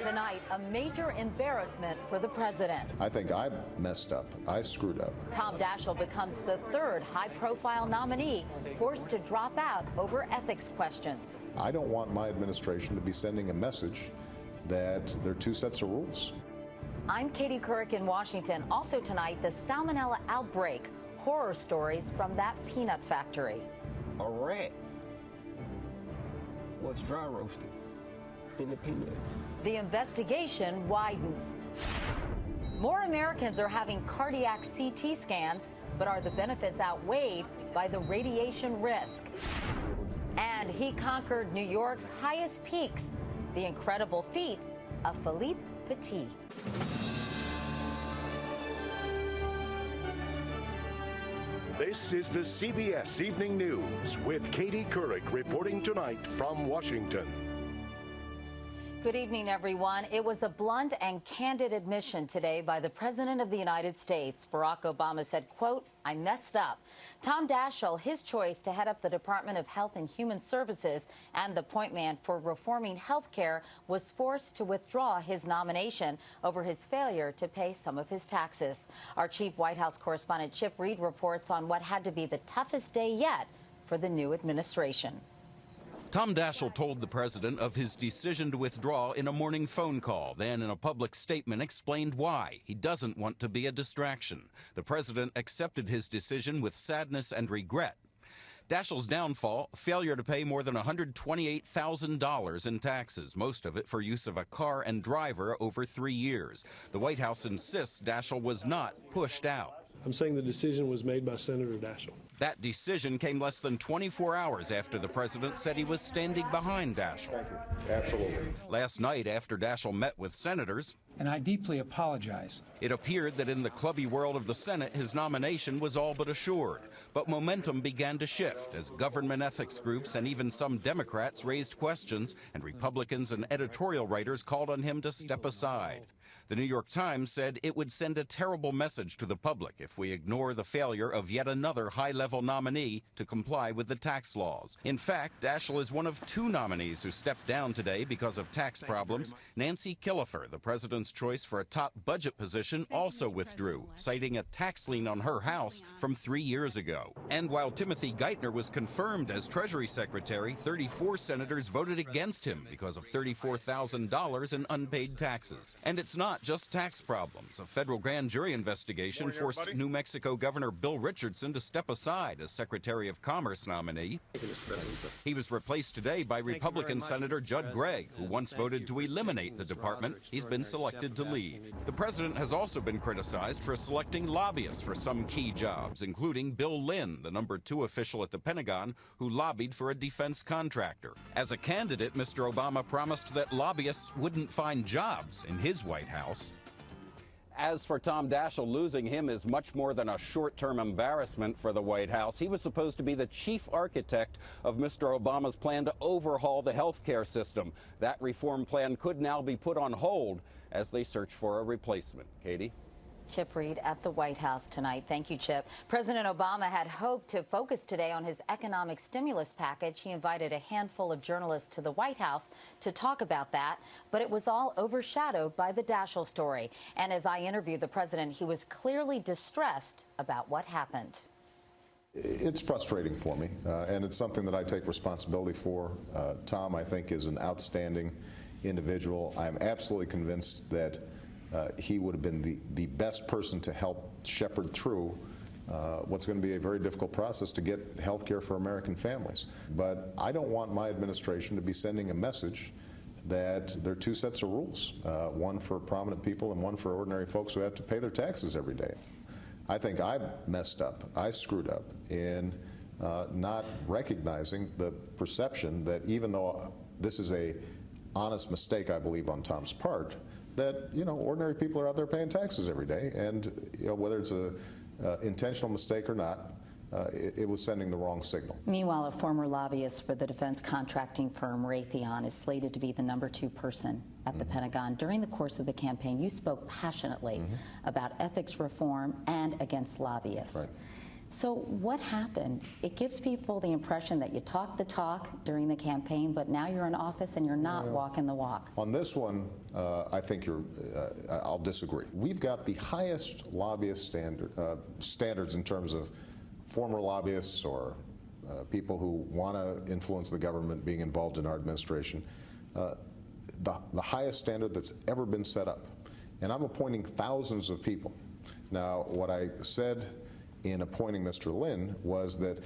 Tonight, a major embarrassment for the president. I think I messed up. I screwed up. Tom Daschle becomes the third high-profile nominee forced to drop out over ethics questions. I don't want my administration to be sending a message that there are two sets of rules. I'm Katie Couric in Washington. Also tonight, the salmonella outbreak. Horror stories from that peanut factory. A rat was dry roasted in the peanuts. The investigation widens. More Americans are having cardiac CT scans, but are the benefits outweighed by the radiation risk? And he conquered New York's highest peaks, the incredible feat of Philippe Petit. This is the CBS Evening News with Katie Couric reporting tonight from Washington. Good evening, everyone. It was a blunt and candid admission today by the President of the United States. Barack Obama said, quote, "I messed up." Tom Daschle, his choice to head up the Department of Health and Human Services and the point man for reforming health care, was forced to withdraw his nomination over his failure to pay some of his taxes. Our chief White House correspondent Chip Reid reports on what had to be the toughest day yet for the new administration. Tom Daschle told the president of his decision to withdraw in a morning phone call, then in a public statement explained why. He doesn't want to be a distraction. The president accepted his decision with sadness and regret. Daschle's downfall, failure to pay more than $128,000 in taxes, most of it for use of a car and driver over 3 years. The White House insists Daschle was not pushed out. I'm saying the decision was made by Senator Daschle. That decision came less than 24 hours after the president said he was standing behind Daschle. Absolutely. Last night, after Daschle met with senators, and I deeply apologize. It appeared that in the clubby world of the Senate, his nomination was all but assured. But momentum began to shift as government ethics groups and even some Democrats raised questions, and Republicans and editorial writers called on him to step aside. The New York Times said it would send a terrible message to the public if we ignore the failure of yet another high-level nominee to comply with the tax laws. In fact, Daschle is one of two nominees who stepped down today because of tax problems. Nancy Killefer, the president's choice for a top budget position, also withdrew, citing a tax lien on her house from 3 years ago. And while Timothy Geithner was confirmed as Treasury Secretary, 34 senators voted against him because of $34,000 in unpaid taxes. And it's not just tax problems. A federal grand jury investigation forced New Mexico Governor Bill Richardson to step aside as Secretary of Commerce nominee. He was replaced today by Republican Senator Judd Gregg, who once voted to eliminate the department he's been selected to lead. The president has also been criticized for selecting lobbyists for some key jobs, including Bill Lynn, the #2 official at the Pentagon, who lobbied for a defense contractor. As a candidate, Mr. Obama promised that lobbyists wouldn't find jobs in his White House. As for Tom Daschle, losing him is much more than a short-term embarrassment for the White House. He was supposed to be the chief architect of Mr. Obama's plan to overhaul the health care system. That reform plan could now be put on hold as they search for a replacement. Katie? Chip Reid at the White House tonight. Thank you, Chip. President Obama had hoped to focus today on his economic stimulus package. He invited a handful of journalists to the White House to talk about that, but it was all overshadowed by the Daschle story. And as I interviewed the president, he was clearly distressed about what happened. It's frustrating for me, and it's something that I take responsibility for. Tom, I think, is an outstanding individual. I'm absolutely convinced that he would have been the best person to help shepherd through what's going to be a very difficult process to get health care for American families. But I don't want my administration to be sending a message that there are two sets of rules, one for prominent people and one for ordinary folks who have to pay their taxes every day. I think I messed up. I screwed up in not recognizing the perception that even though this is a honest mistake, I believe, on Tom's part, that, ordinary people are out there paying taxes every day, and, whether it's a intentional mistake or not, it was sending the wrong signal. Meanwhile, a former lobbyist for the defense contracting firm Raytheon is slated to be the #2 person at the Pentagon. During the course of the campaign, you spoke passionately about ethics reform and against lobbyists. Right. So what happened? It gives people the impression that you talk the talk during the campaign, but now you're in office and you're not walking the walk. On this one, I think I'll disagree. We've got the highest lobbyist standards in terms of former lobbyists or people who want to influence the government being involved in our administration. The highest standard that's ever been set up. And I'm appointing thousands of people. Now, what I said in appointing Mr. Lynn was that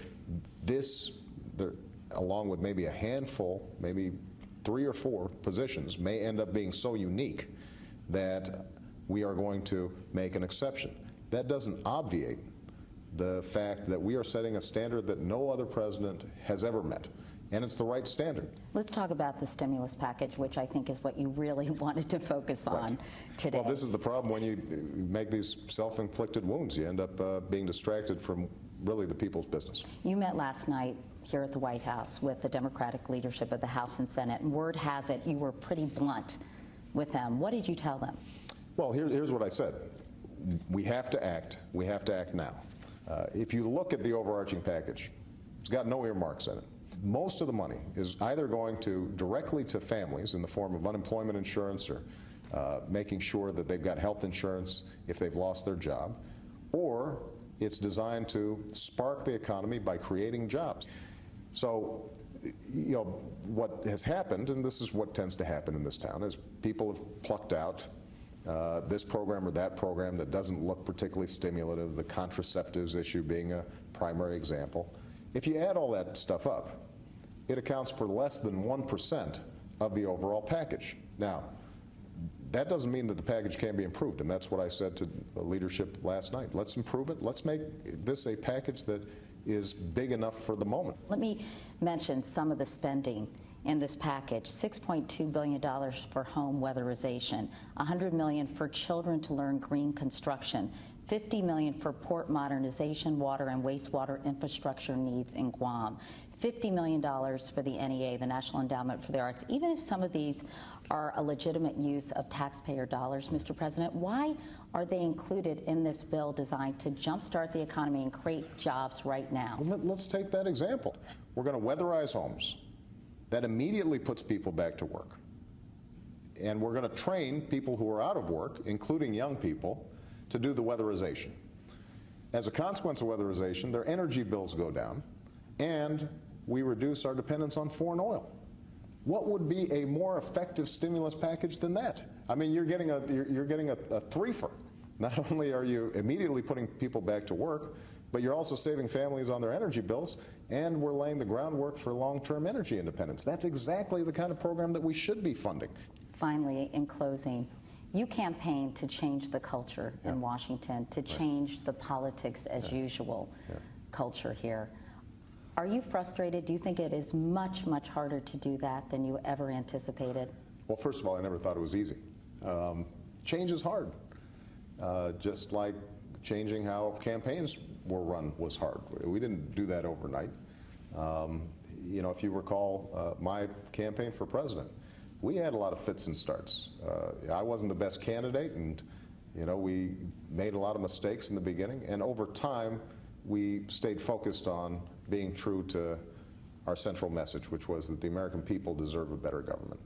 along with maybe a handful, maybe 3 or 4 positions, may end up being so unique that we are going to make an exception. That doesn't obviate the fact that we are setting a standard that no other president has ever met. And it's the right standard. Let's talk about the stimulus package, which I think is what you really wanted to focus on today. Well, this is the problem when you make these self-inflicted wounds. You end up being distracted from really the people's business. You met last night here at the White House with the Democratic leadership of the House and Senate, and word has it you were pretty blunt with them. What did you tell them? Well, here's what I said. We have to act. We have to act now. If you look at the overarching package, it's got no earmarks in it. Most of the money is either going directly to families in the form of unemployment insurance or making sure that they've got health insurance if they've lost their job, or it's designed to spark the economy by creating jobs. So, you know, what has happened, and this is what tends to happen in this town, is people have plucked out this program or that program that doesn't look particularly stimulative, the contraceptives issue being a primary example. If you add all that stuff up, it accounts for less than 1% of the overall package. Now, that doesn't mean that the package can't be improved, and that's what I said to the leadership last night. Let's improve it. Let's make this a package that is big enough for the moment. Let me mention some of the spending in this package. $6.2 billion for home weatherization, $100 million for children to learn green construction, $50 million for port modernization, water and wastewater infrastructure needs in Guam, $50 million for the NEA, the National Endowment for the Arts. Even if some of these are a legitimate use of taxpayer dollars, Mr. President, why are they included in this bill designed to jumpstart the economy and create jobs right now? Let's take that example. We're going to weatherize homes. That immediately puts people back to work. And we're going to train people who are out of work, including young people, to do the weatherization. As a consequence of weatherization, their energy bills go down, and we reduce our dependence on foreign oil. What would be a more effective stimulus package than that? I mean, you're getting a threefer. Not only are you immediately putting people back to work, but you're also saving families on their energy bills, and we're laying the groundwork for long-term energy independence. That's exactly the kind of program that we should be funding. Finally, in closing, you campaigned to change the culture in Washington, to change the politics as usual culture here. Are you frustrated? Do you think it is much, much harder to do that than you ever anticipated? Well, first of all, I never thought it was easy. Change is hard. Just like changing how campaigns were run was hard. We didn't do that overnight. You know, if you recall my campaign for president, we had a lot of fits and starts. I wasn't the best candidate, and you know, we made a lot of mistakes in the beginning, and over time we stayed focused on being true to our central message, which was that the American people deserve a better government.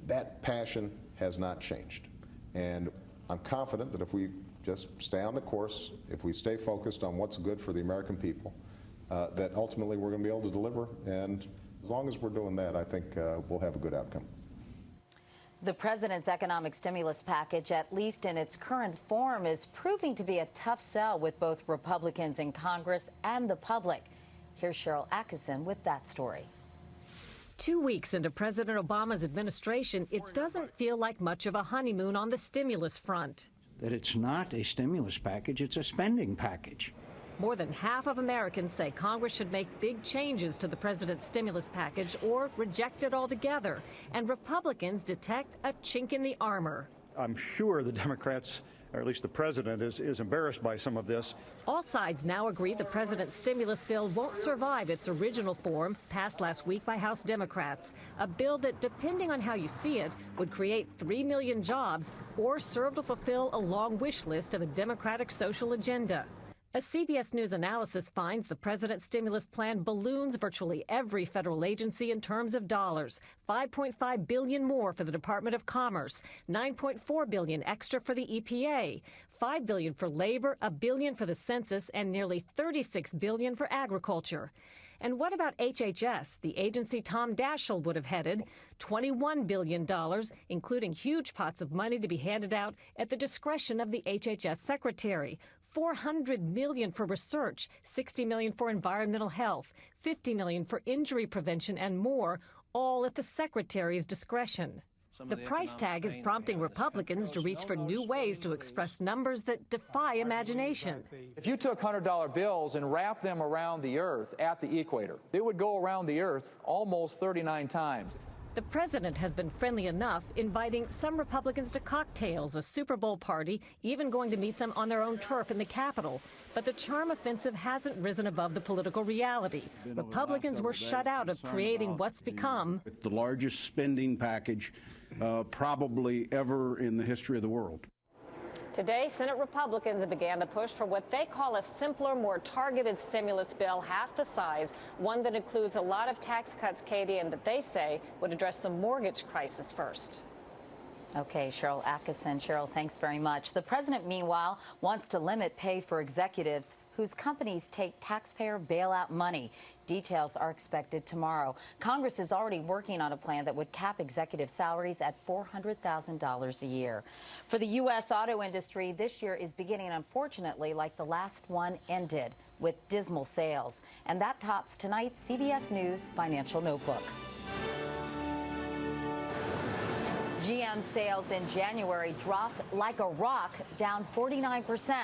That passion has not changed, and I'm confident that if we just stay on the course, if we stay focused on what's good for the American people, that ultimately we're going to be able to deliver, and as long as we're doing that, I think we'll have a good outcome. The president's economic stimulus package, at least in its current form, is proving to be a tough sell with both Republicans in Congress and the public. Here's Cheryl Atkinson with that story. 2 weeks into President Obama's administration, it doesn't feel like much of a honeymoon on the stimulus front. That it's not a stimulus package, it's a spending package. More than half of Americans say Congress should make big changes to the president's stimulus package or reject it altogether. And Republicans detect a chink in the armor. I'm sure the Democrats, or at least the president, is embarrassed by some of this. All sides now agree the president's stimulus bill won't survive its original form, passed last week by House Democrats. A bill that, depending on how you see it, would create 3 million jobs or serve to fulfill a long wish list of a Democratic social agenda. A CBS News analysis finds the president's stimulus plan balloons virtually every federal agency in terms of dollars. $5.5 billion more for the Department of Commerce, $9.4 billion extra for the EPA, $5 billion for labor, $1 billion for the census, and nearly $36 billion for agriculture. And what about HHS, the agency Tom Daschle would have headed? $21 billion, including huge pots of money to be handed out at the discretion of the HHS secretary. $400 million for research, $60 million for environmental health, $50 million for injury prevention, and more, all at the secretary's discretion. The price tag is prompting Republicans to reach for new ways to express numbers that defy imagination. If you took $100 bills and wrapped them around the Earth at the equator, it would go around the Earth almost 39 times. The president has been friendly enough, inviting some Republicans to cocktails, a Super Bowl party, even going to meet them on their own turf in the Capitol. But the charm offensive hasn't risen above the political reality. Republicans were shut out of creating what's become the largest spending package probably ever in the history of the world. Today, Senate Republicans began the push for what they call a simpler, more targeted stimulus bill, half the size, one that includes a lot of tax cuts, Katie, and that they say would address the mortgage crisis first. Okay, Cheryl Atkinson. Cheryl, thanks very much. The president, meanwhile, wants to limit pay for executives whose companies take taxpayer bailout money. Details are expected tomorrow. Congress is already working on a plan that would cap executive salaries at $400,000 a year. For the U.S. auto industry, this year is beginning, unfortunately, like the last one ended, with dismal sales. And that tops tonight's CBS News Financial Notebook. GM sales in January dropped like a rock, down 49%.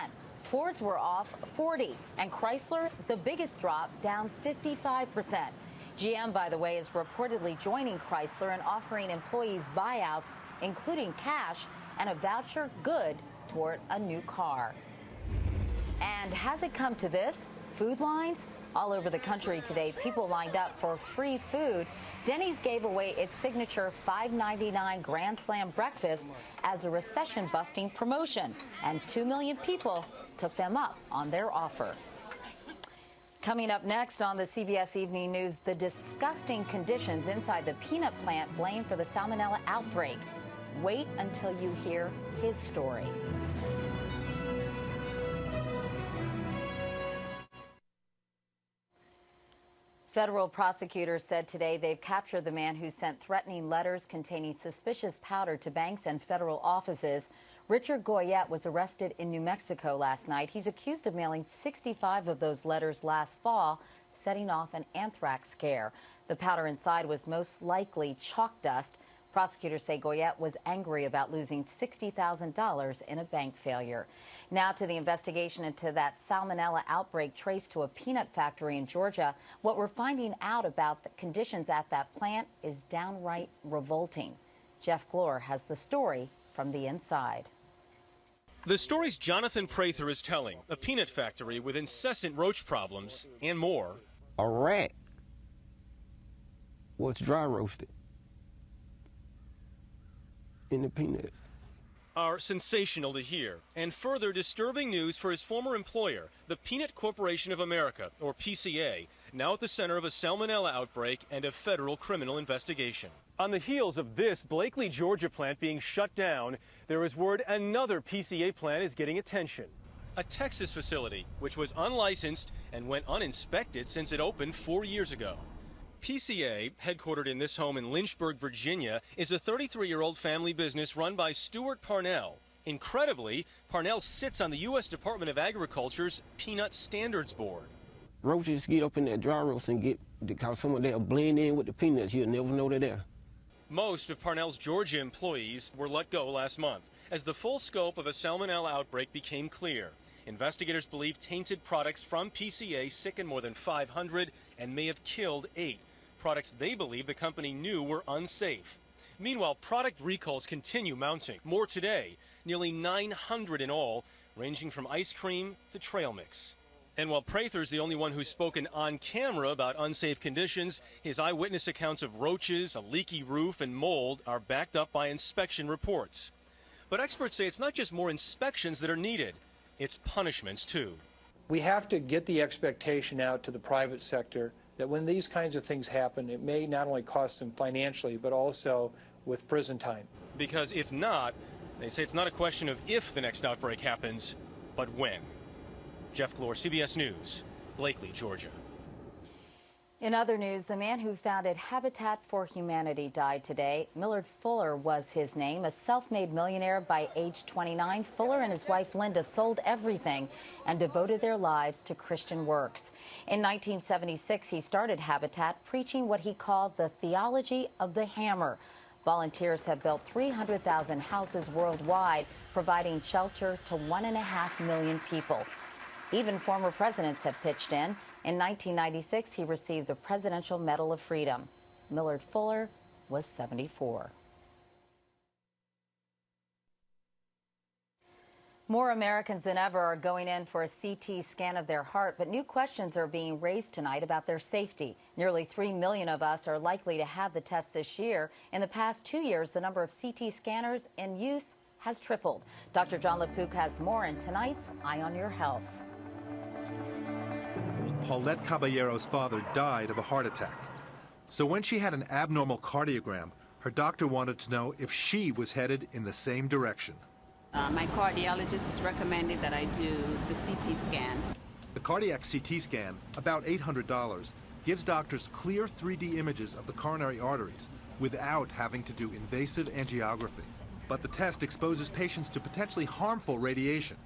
Fords were off 40%, and Chrysler, the biggest drop, down 55%. GM, by the way, is reportedly joining Chrysler in offering employees buyouts, including cash and a voucher good toward a new car. And has it come to this? Food lines? All over the country today, people lined up for free food. Denny's gave away its signature $5.99 Grand Slam breakfast as a recession-busting promotion, and 2 million people took them up on their offer. Coming up next on the CBS Evening News, the disgusting conditions inside the peanut plant blamed for the salmonella outbreak. Wait until you hear his story. Federal prosecutors said today they've captured the man who sent threatening letters containing suspicious powder to banks and federal offices. Richard Goyette was arrested in New Mexico last night. He's accused of mailing 65 of those letters last fall, setting off an anthrax scare. The powder inside was most likely chalk dust. Prosecutors say Goyette was angry about losing $60,000 in a bank failure. Now to the investigation into that salmonella outbreak traced to a peanut factory in Georgia. What we're finding out about the conditions at that plant is downright revolting. Jeff Glor has the story from the inside. The stories Jonathan Prather is telling, a peanut factory with incessant roach problems and more. A rat was dry roasted in the peanuts. Are sensational to hear, and further disturbing news for his former employer, the Peanut Corporation of America, or PCA, now at the center of a salmonella outbreak and a federal criminal investigation. On the heels of this Blakely, Georgia plant being shut down, there is word another PCA plant is getting attention. A Texas facility, which was unlicensed and went uninspected since it opened 4 years ago. PCA, headquartered in this home in Lynchburg, Virginia, is a 33-year-old family business run by Stuart Parnell. Incredibly, Parnell sits on the U.S. Department of Agriculture's Peanut Standards Board. Roaches get up in that dry roast and get, because some of they'll blend in with the peanuts. You'll never know they're there. Most of Parnell's Georgia employees were let go last month as the full scope of a salmonella outbreak became clear. Investigators believe tainted products from PCA sickened more than 500 and may have killed 8. Products they believe the company knew were unsafe. Meanwhile, product recalls continue mounting. More today, nearly 900 in all, ranging from ice cream to trail mix. And while Prather's the only one who's spoken on camera about unsafe conditions, his eyewitness accounts of roaches, a leaky roof, and mold are backed up by inspection reports. But experts say it's not just more inspections that are needed, it's punishments too. We have to get the expectation out to the private sector that when these kinds of things happen, it may not only cost them financially, but also with prison time. Because if not, they say it's not a question of if the next outbreak happens, but when. Jeff Glor, CBS News, Blakely, Georgia. In other news, the man who founded Habitat for Humanity died today. Millard Fuller was his name. A self-made millionaire by age 29, Fuller and his wife Linda sold everything and devoted their lives to Christian works. In 1976, he started Habitat, preaching what he called the theology of the hammer. Volunteers have built 300,000 houses worldwide, providing shelter to 1.5 million people. Even former presidents have pitched in. In 1996, he received the Presidential Medal of Freedom. Millard Fuller was 74. More Americans than ever are going in for a CT scan of their heart, but new questions are being raised tonight about their safety. Nearly 3 million of us are likely to have the test this year. In the past 2 years, the number of CT scanners in use has tripled. Dr. John LaPook has more in tonight's Eye on Your Health. Paulette Caballero's father died of a heart attack. So when she had an abnormal cardiogram, her doctor wanted to know if she was headed in the same direction. My cardiologist recommended that I do the CT scan. The cardiac CT scan, about $800, gives doctors clear 3D images of the coronary arteries without having to do invasive angiography. But the test exposes patients to potentially harmful radiation.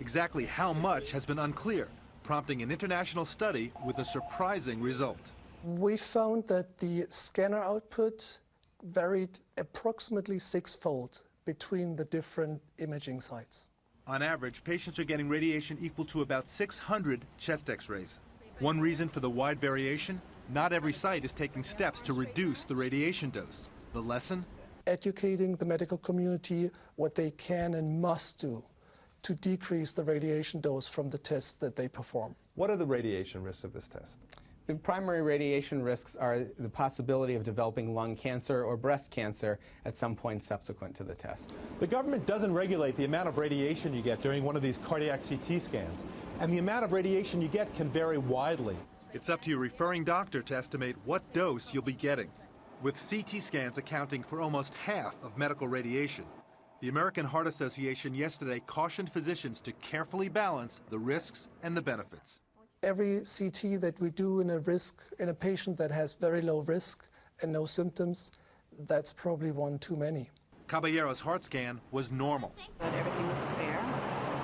Exactly how much has been unclear, prompting an international study with a surprising result. We found that the scanner output varied approximately 6-fold between the different imaging sites. On average, patients are getting radiation equal to about 600 chest x-rays. One reason for the wide variation, not every site is taking steps to reduce the radiation dose. The lesson? Educating the medical community what they can and must do to decrease the radiation dose from the tests that they perform. What are the radiation risks of this test? The primary radiation risks are the possibility of developing lung cancer or breast cancer at some point subsequent to the test. The government doesn't regulate the amount of radiation you get during one of these cardiac CT scans, and the amount of radiation you get can vary widely. It's up to your referring doctor to estimate what dose you'll be getting. With CT scans accounting for almost half of medical radiation, the American Heart Association yesterday cautioned physicians to carefully balance the risks and the benefits. Every CT that we do in a patient that has very low risk and no symptoms, that's probably one too many. Caballero's heart scan was normal. But everything was clear,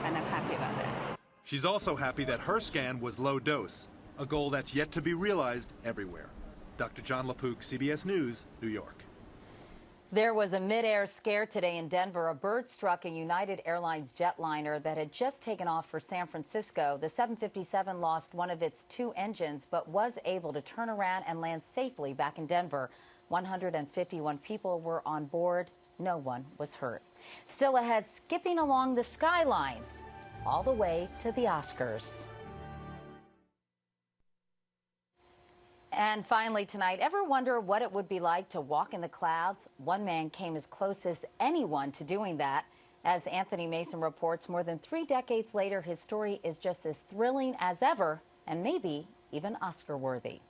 and I'm happy about that. She's also happy that her scan was low dose, a goal that's yet to be realized everywhere. Dr. John LaPook, CBS News, New York. There was a mid-air scare today in Denver. A bird struck a United Airlines jetliner that had just taken off for San Francisco. The 757 lost one of its 2 engines, but was able to turn around and land safely back in Denver. 151 people were on board. No one was hurt. Still ahead, skipping along the skyline all the way to the Oscars. And finally tonight, ever wonder what it would be like to walk in the clouds? One man came as close as anyone to doing that. As Anthony Mason reports, more than 3 decades later, his story is just as thrilling as ever and maybe even Oscar-worthy.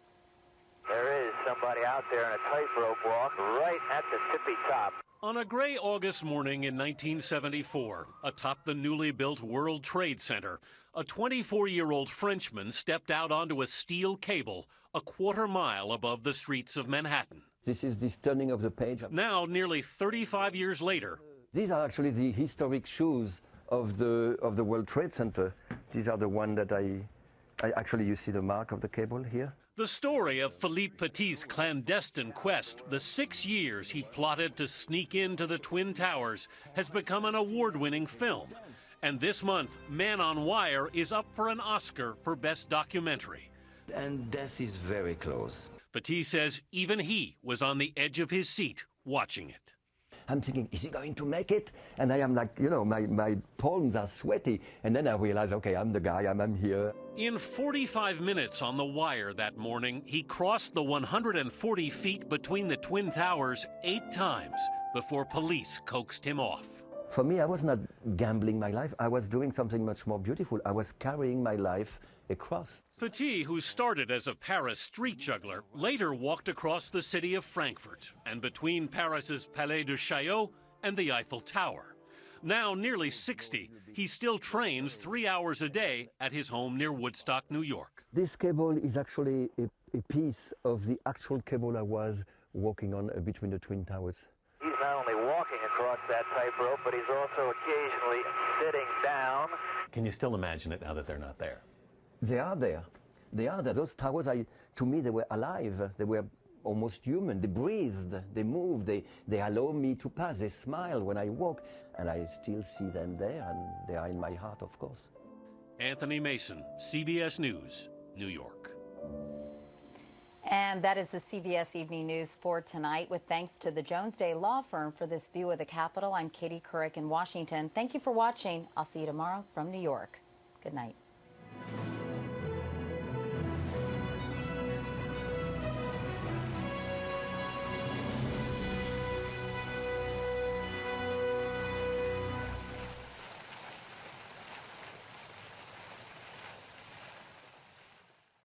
There is somebody out there in a tightrope walk right at the tippy top. On a gray August morning in 1974, atop the newly built World Trade Center, a 24-year-old Frenchman stepped out onto a steel cable a quarter-mile above the streets of Manhattan. This is the turning of the page. Now, nearly 35 years later, these are actually the historic shoes of the World Trade Center. These are the one that I actually, you see the mark of the cable here. The story of Philippe Petit's clandestine quest, the 6 years he plotted to sneak into the Twin Towers, has become an award-winning film. And this month, Man on Wire is up for an Oscar for Best Documentary. And death is very close. Petit says even he was on the edge of his seat watching it. I'm thinking, is he going to make it? And I am like, you know, my palms are sweaty. And then I realize, okay, I'm the guy, I'm here. In 45 minutes on the wire that morning, he crossed the 140 feet between the Twin Towers 8 times before police coaxed him off. For me, I was not gambling my life. I was doing something much more beautiful. I was carrying my life across. Petit, who started as a Paris street juggler, later walked across the city of Frankfurt and between Paris's Palais de Chaillot and the Eiffel Tower. Now nearly 60, he still trains 3 hours a day at his home near Woodstock, New York. This cable is actually a piece of the actual cable I was walking on between the Twin Towers. He's not only walking across that tightrope, but he's also occasionally sitting down. Can you still imagine it now that they're not there? They are there. They are there. Those towers, to me, they were alive. They were almost human. They breathed. They moved. They allow me to pass. They smile when I walk. And I still see them there, and they are in my heart, of course. Anthony Mason, CBS News, New York. And that is the CBS Evening News for tonight. With thanks to the Jones Day Law Firm for this view of the Capitol, I'm Katie Couric in Washington. Thank you for watching. I'll see you tomorrow from New York. Good night.